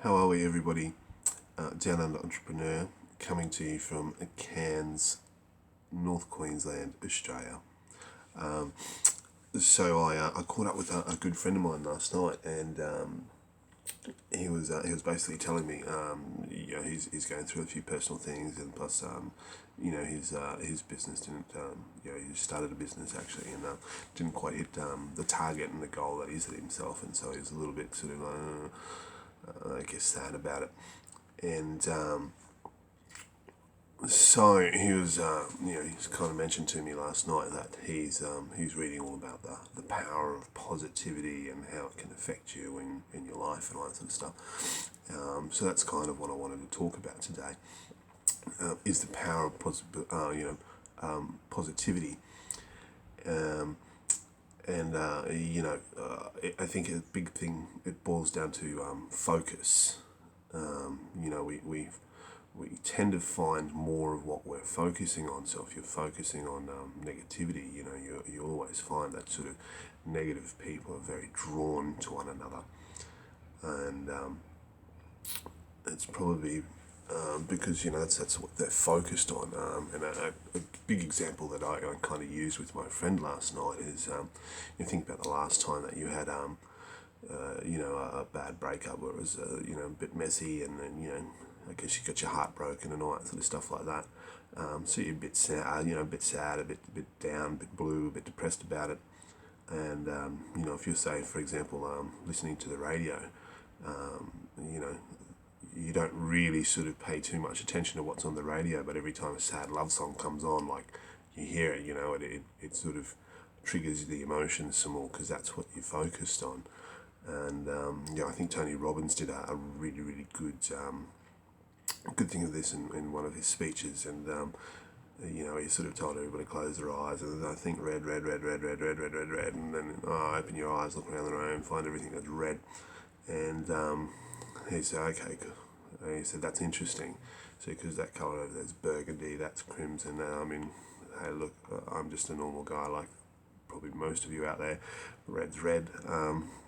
How are we, everybody? Down Under Entrepreneur, coming to you from Cairns, North Queensland, Australia. So I caught up with a good friend of mine last night, and he was basically telling me, he's going through a few personal things, and plus, his business didn't, he started a business actually, and didn't quite hit the target and the goal that he set himself, and so he was a little bit sort of, I guess, sad about it. And so he was, he's kind of mentioned to me last night that he's reading all about the power of positivity and how it can affect you in your life and all that sort of stuff. So that's kind of what I wanted to talk about today. Is the power of positivity. I think a big thing, it boils down to focus. We tend to find more of what we're focusing on. So if you're focusing on negativity, you always find that sort of negative people are very drawn to one another. And it's probably because that's what they're focused on. And a big example that I kind of used with my friend last night is you think about the last time that you had a bad breakup where it was a bit messy, and then I guess you got your heart broken and all that sort of stuff like that. So you're a bit sad, a bit down, a bit blue, a bit depressed about it. And if you're, say, for example, listening to the radio, you don't really sort of pay too much attention to what's on the radio, but every time a sad love song comes on, like, you hear it, it sort of triggers the emotions some more because that's what you're focused on. And I think Tony Robbins did a really, really good thing of this in one of his speeches, and he sort of told everybody to close their eyes, and I think red, and then open your eyes, look around the room, find everything that's red, and he said, okay, and he said, that's interesting, so because that colour over there's burgundy, that's crimson. Hey, look, I'm just a normal guy like probably most of you out there. Red's red.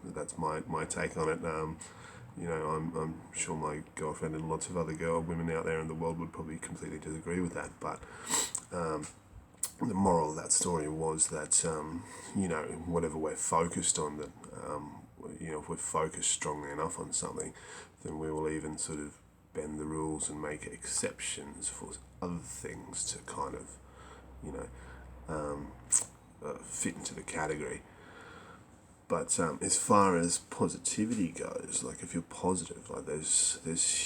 That's my take on it. I'm sure my girlfriend and lots of other women out there in the world would probably completely disagree with that. But the moral of that story was that, whatever we're focused on, that, if we're focused strongly enough on something, then we will even sort of bend the rules and make exceptions for other things to kind of, fit into the category. But as far as positivity goes, like if you're positive, like there's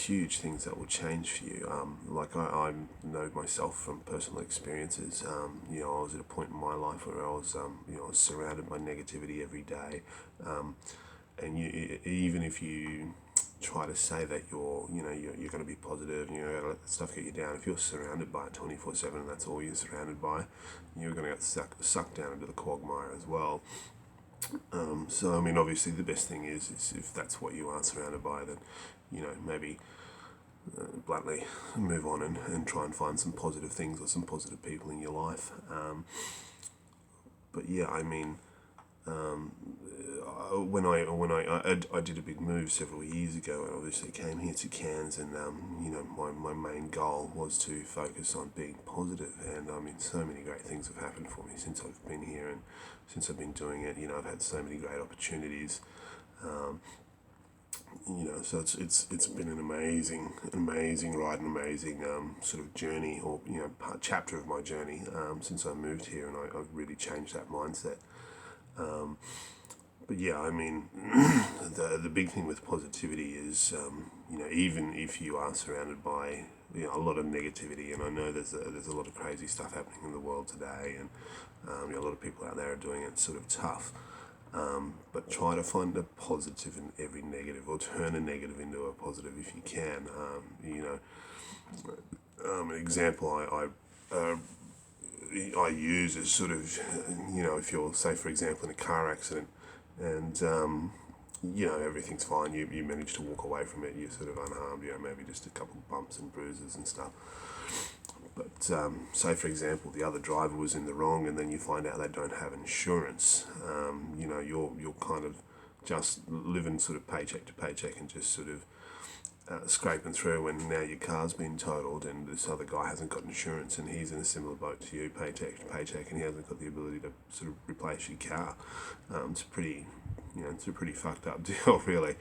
huge things that will change for you. Like I know myself from personal experiences. I was at a point in my life where I was, I was surrounded by negativity every day, and even if you try to say that you're going to be positive, and you're going to let that stuff get you down. If you're surrounded by it 24/7, and that's all you're surrounded by, you're going to get sucked down into the quagmire as well. So obviously the best thing is if that's what you are surrounded by, then maybe bluntly move on and try and find some positive things or some positive people in your life. But yeah, when I did a big move several years ago, and obviously came here to Cairns, and my main goal was to focus on being positive, and so many great things have happened for me since I've been here, and since I've been doing it. I've had so many great opportunities. So it's been an amazing ride, an amazing sort of journey, or chapter of my journey since I moved here, and I've really changed that mindset. But yeah, the big thing with positivity is, even if you are surrounded by a lot of negativity, and I know there's a lot of crazy stuff happening in the world today, and a lot of people out there are doing it sort of tough. But try to find a positive in every negative, or turn a negative into a positive if you can. An example I use is sort of, if you're, say, for example, in a car accident, and everything's fine, you manage to walk away from it, you're sort of unharmed, maybe just a couple of bumps and bruises and stuff. But say, for example, the other driver was in the wrong, and then you find out they don't have insurance. You're kind of just living sort of paycheck to paycheck and just sort of scraping through, and now your car's been totaled and this other guy hasn't got insurance and he's in a similar boat to you, paycheck to paycheck, and he hasn't got the ability to sort of replace your car. It's pretty, it's a pretty fucked up deal, really.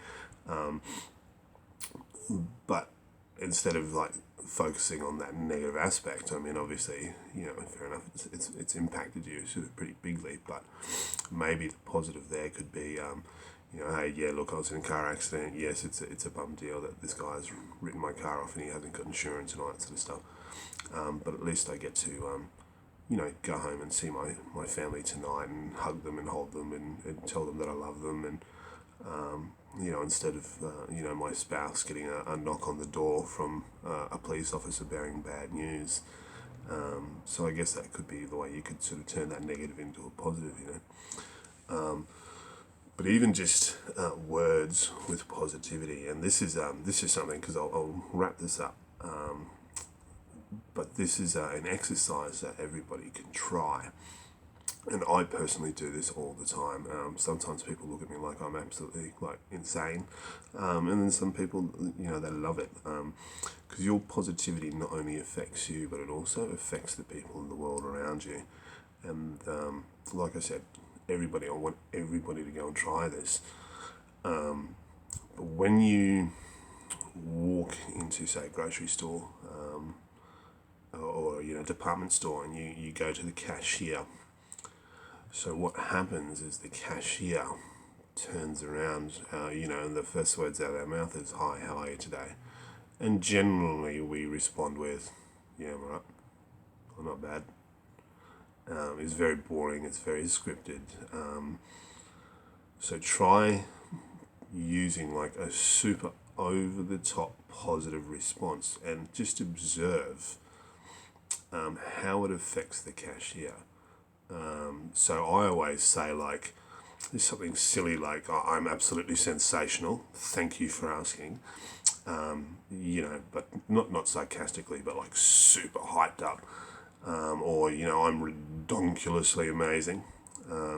But instead of like focusing on that negative aspect, I mean, obviously, fair enough, it's impacted you sort of pretty bigly, but maybe the positive there could be, hey, yeah, look, I was in a car accident. Yes, it's a bum deal that this guy's written my car off and he hasn't got insurance and all that sort of stuff. But at least I get to, go home and see my family tonight and hug them and hold them and tell them that I love them. And, instead of, my spouse getting a knock on the door from a police officer bearing bad news. So I guess that could be the way you could sort of turn that negative into a positive, But even just words with positivity, and this is something, because I'll wrap this up. But this is an exercise that everybody can try, and I personally do this all the time. Sometimes people look at me like I'm absolutely like insane, and then some people, they love it, because your positivity not only affects you, but it also affects the people in the world around you. And like I said, I want everybody to go and try this. But when you walk into, say, a grocery store, or department store, and you go to the cashier, so what happens is the cashier turns around, and the first words out of their mouth is, "Hi, how are you today?" And generally we respond with, "Yeah, I'm alright, I'm not bad." It's very boring, it's very scripted. So try using like a super over the top positive response and just observe how it affects the cashier. So I always say, like, there's something silly like, "I'm absolutely sensational, thank you for asking." But not sarcastically, but like super hyped up. Or, "I'm redonkulously amazing."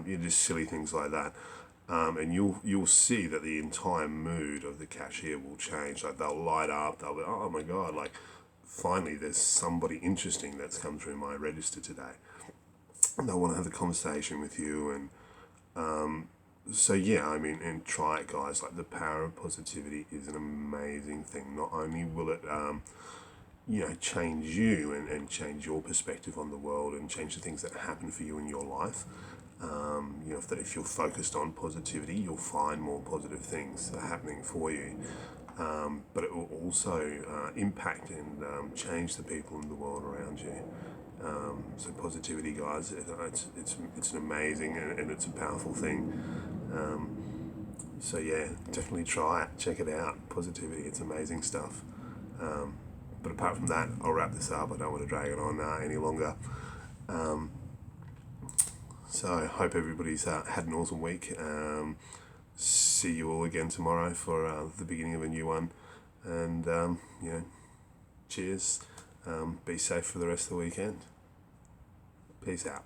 Just silly things like that. And you'll see that the entire mood of the cashier will change. Like, they'll light up, they'll be, "Oh my God, like, finally there's somebody interesting that's come through my register today." And they'll want to have a conversation with you. And so yeah, I mean, and try it, guys. Like, the power of positivity is an amazing thing. Not only will it change you and change your perspective on the world and change the things that happen for you in your life. If you're focused on positivity, you'll find more positive things happening for you. But it will also impact and change the people in the world around you. So positivity, guys, it's an amazing and it's a powerful thing. So yeah, definitely try it. Check it out. Positivity, it's amazing stuff. But apart from that, I'll wrap this up. I don't want to drag it on any longer. So I hope everybody's had an awesome week. See you all again tomorrow for the beginning of a new one. And, cheers. Be safe for the rest of the weekend. Peace out.